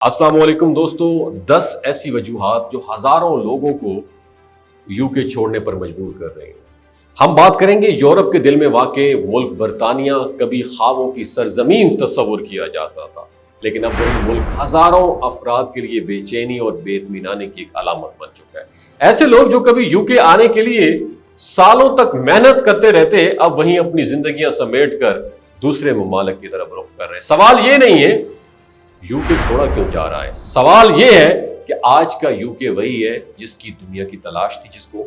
السلام علیکم دوستو، 10 ایسی وجوہات جو ہزاروں لوگوں کو یو کے چھوڑنے پر مجبور کر رہے ہیں۔ ہم بات کریں گے یورپ کے دل میں واقع ملک برطانیہ، کبھی خوابوں کی سرزمین تصور کیا جاتا تھا، لیکن اب وہی ملک ہزاروں افراد کے لیے بے چینی اور بے اطمینانی کی ایک علامت بن چکا ہے۔ ایسے لوگ جو کبھی یو کے آنے کے لیے سالوں تک محنت کرتے رہتے، اب وہیں اپنی زندگیاں سمیٹ کر دوسرے ممالک کی طرف رخ کر رہے ہیں۔ سوال یہ نہیں ہے یو کے چھوڑا کیوں جا رہا ہے، سوال یہ ہے کہ آج کا یو کے وہی ہے جس کی دنیا کی تلاش تھی، جس کو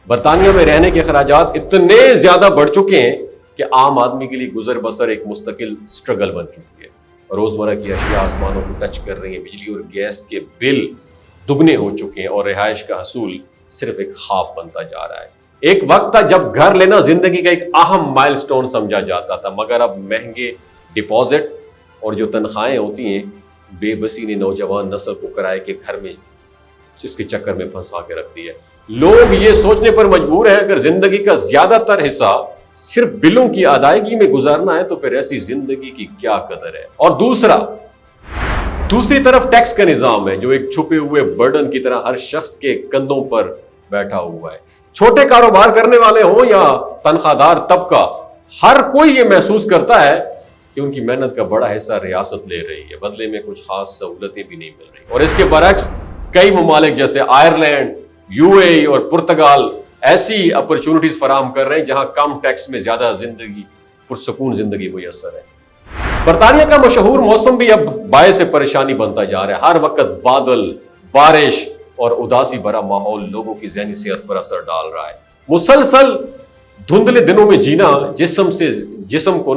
برطانیہ میں رہنے کے اخراجات اتنے زیادہ بڑھ چکے ہیں کہ عام آدمی کے لیے گزر بسر ایک مستقل سٹرگل بن چکی ہے۔ روزمرہ کی اشیاء آسمانوں کو ٹچ کر رہی ہیں، بجلی اور گیس کے بل دگنے ہو چکے ہیں اور رہائش کا حصول صرف ایک خواب بنتا جا رہا ہے۔ ایک وقت تھا جب گھر لینا زندگی کا ایک اہم مائل سٹون سمجھا جاتا تھا، مگر اب مہنگے ڈپازٹ اور جو تنخواہیں ہوتی ہیں، بے بسی نے نوجوان نسل کو کرائے کے گھر میں جس کے چکر میں پھنسا کے رکھ دیا ہے۔ لوگ یہ سوچنے پر مجبور ہیں اگر زندگی کا زیادہ تر حصہ صرف بلوں کی ادائیگی میں گزارنا ہے تو پھر ایسی زندگی کی کیا قدر ہے۔ اور دوسری طرف ٹیکس کا نظام ہے جو ایک چھپے ہوئے برڈن کی طرح ہر شخص کے کندھوں پر بیٹھا ہوا ہے۔ چھوٹے کاروبار کرنے والے ہوں یا تنخواہ دار طبقہ، ہر کوئی یہ محسوس کرتا ہے کہ ان کی محنت کا بڑا حصہ ریاست لے رہی ہے، بدلے میں کچھ خاص سہولتیں بھی نہیں مل رہی۔ اور اس کے برعکس کئی ممالک جیسے آئرلینڈ، یو اے ای اور پرتگال ایسی اپرچونٹیز فراہم کر رہے ہیں جہاں کم ٹیکس میں زیادہ پرسکون زندگی میسر ہے۔ برطانیہ کا مشہور موسم بھی اب باعث پریشانی بنتا جا رہا ہے۔ ہر وقت بادل، بارش اور اداسی بھرا ماحول لوگوں کی ذہنی صحت پر اثر ڈال رہا ہے۔ مسلسل دھندلے دنوں میں جینا جسم کو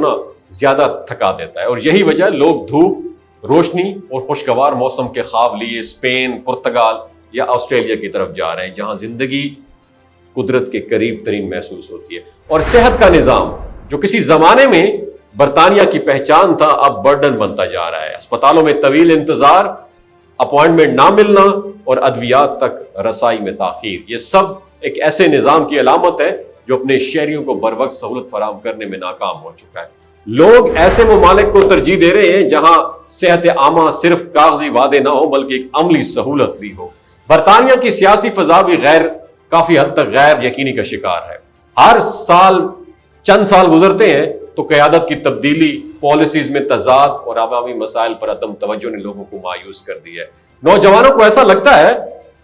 زیادہ تھکا دیتا ہے، اور یہی وجہ لوگ دھوپ، روشنی اور خوشگوار موسم کے خواب لیے اسپین، پرتگال یا آسٹریلیا کی طرف جا رہے ہیں، جہاں زندگی قدرت کے قریب ترین محسوس ہوتی ہے۔ اور صحت کا نظام جو کسی زمانے میں برطانیہ کی پہچان تھا، اب برڈن بنتا جا رہا ہے۔ اسپتالوں میں طویل انتظار، اپوائنٹمنٹ نہ ملنا اور ادویات تک رسائی میں تاخیر، یہ سب ایک ایسے نظام کی علامت ہے جو اپنے شہریوں کو بروقت سہولت فراہم کرنے میں ناکام ہو چکا ہے۔ لوگ ایسے ممالک کو ترجیح دے رہے ہیں جہاں صحت عامہ صرف کاغذی وعدے نہ ہو بلکہ ایک عملی سہولت بھی ہو۔ برطانیہ کی سیاسی فضا بھی کافی حد تک غیر یقینی کا شکار ہے۔ ہر سال چند سال گزرتے ہیں تو قیادت کی تبدیلی، پالیسیز میں تضاد اور عوامی مسائل پر عدم توجہ نے لوگوں کو مایوس کر دیا ہے۔ نوجوانوں کو ایسا لگتا ہے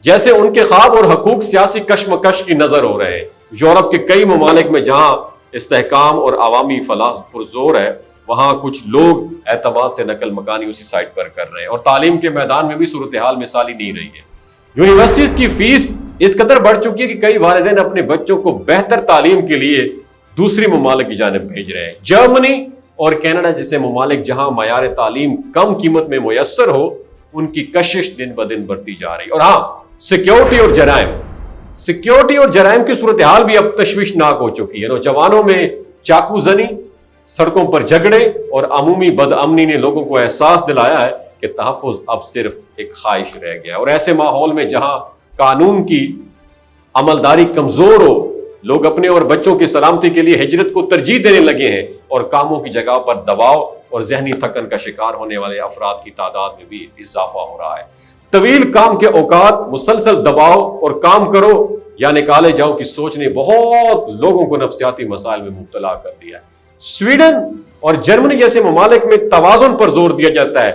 جیسے ان کے خواب اور حقوق سیاسی کشمکش کی نظر ہو رہے ہیں۔ یورپ کے کئی ممالک میں جہاں استحکام اور عوامی فلاح پر زور ہے، وہاں کچھ لوگ اعتماد سے نقل مکانی اسی سائٹ پر کر رہے ہیں۔ اور تعلیم کے میدان میں بھی صورتحال مثالی نہیں رہی ہے۔ یونیورسٹیز کی فیس اس قدر بڑھ چکی ہے کہ کئی والدین اپنے بچوں کو بہتر تعلیم کے لیے دوسری ممالک کی جانب بھیج رہے ہیں۔ جرمنی اور کینیڈا جیسے ممالک جہاں معیار تعلیم کم قیمت میں میسر ہو، ان کی کشش دن بدن بڑھتی جا رہی۔ اور ہاں، سیکیورٹی اور جرائم کی صورتحال بھی اب تشویشناک ہو چکی ہے۔ نوجوانوں میں چاقو زنی، سڑکوں پر جھگڑے اور عمومی بدامنی نے لوگوں کو احساس دلایا ہے کہ تحفظ اب صرف ایک خواہش رہ گیا ہے۔ اور ایسے ماحول میں جہاں قانون کی عملداری کمزور ہو، لوگ اپنے اور بچوں کی سلامتی کے لیے ہجرت کو ترجیح دینے لگے ہیں، اور کاموں کی جگہ پر دباؤ اور ذہنی تھکن کا شکار ہونے والے افراد کی تعداد میں بھی اضافہ ہو رہا ہے۔ طویل کام کے اوقات، مسلسل دباؤ اور کام کرو یا نکالے جاؤ کی سوچ نے بہت لوگوں کو نفسیاتی مسائل میں مبتلا کر دیا ہے۔ سویڈن اور جرمنی جیسے ممالک میں توازن پر زور دیا جاتا ہے۔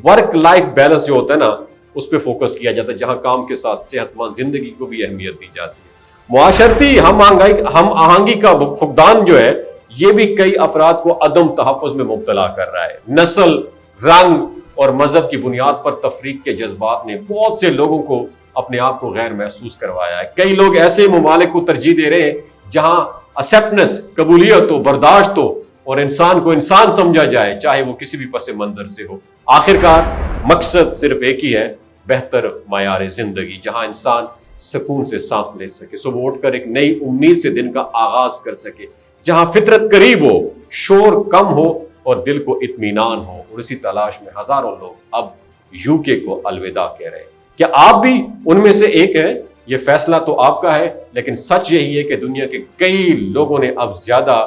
ورک لائف بیلنس جو ہوتا ہے اس پہ فوکس کیا جاتا ہے، جہاں کام کے ساتھ صحت مند زندگی کو بھی اہمیت دی جاتی ہے۔ معاشرتی ہم آہنگی کا فقدان جو ہے، یہ بھی کئی افراد کو عدم تحفظ میں مبتلا کر رہا ہے۔ نسل، رنگ اور مذہب کی بنیاد پر تفریق کے جذبات نے بہت سے لوگوں کو اپنے آپ کو غیر محسوس کروایا ہے۔ کئی لوگ ایسے ممالک کو ترجیح دے رہے ہیں جہاں ایکسپٹنس، قبولیت ہو، برداشت ہو اور انسان کو انسان سمجھا جائے، چاہے وہ کسی بھی پس منظر سے ہو۔ آخرکار مقصد صرف ایک ہی ہے، بہتر معیار زندگی، جہاں انسان سکون سے سانس لے سکے، صبح اٹھ کر ایک نئی امید سے دن کا آغاز کر سکے، جہاں فطرت قریب ہو، شور کم ہو اور دل کو اطمینان ہو۔ اور اسی تلاش میں ہزاروں لوگ اب یو کے کو الوداع کہہ رہے ہیں۔ کیا آپ بھی ان میں سے ایک ہیں؟ یہ فیصلہ تو آپ کا ہے، لیکن سچ یہی ہے کہ دنیا کے کئی لوگوں نے اب زیادہ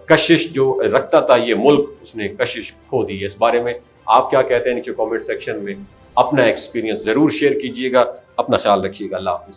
کشش جو رکھتا تھا یہ ملک، اس نے کشش کھو دی ہے۔ اس بارے میں آپ کیا کہتے ہیں نیچے کامنٹ سیکشن میں اپنا ایکسپیرینس ضرور شیئر کیجیے گا. اپنا خیال رکھیے گا. اللہ حافظ.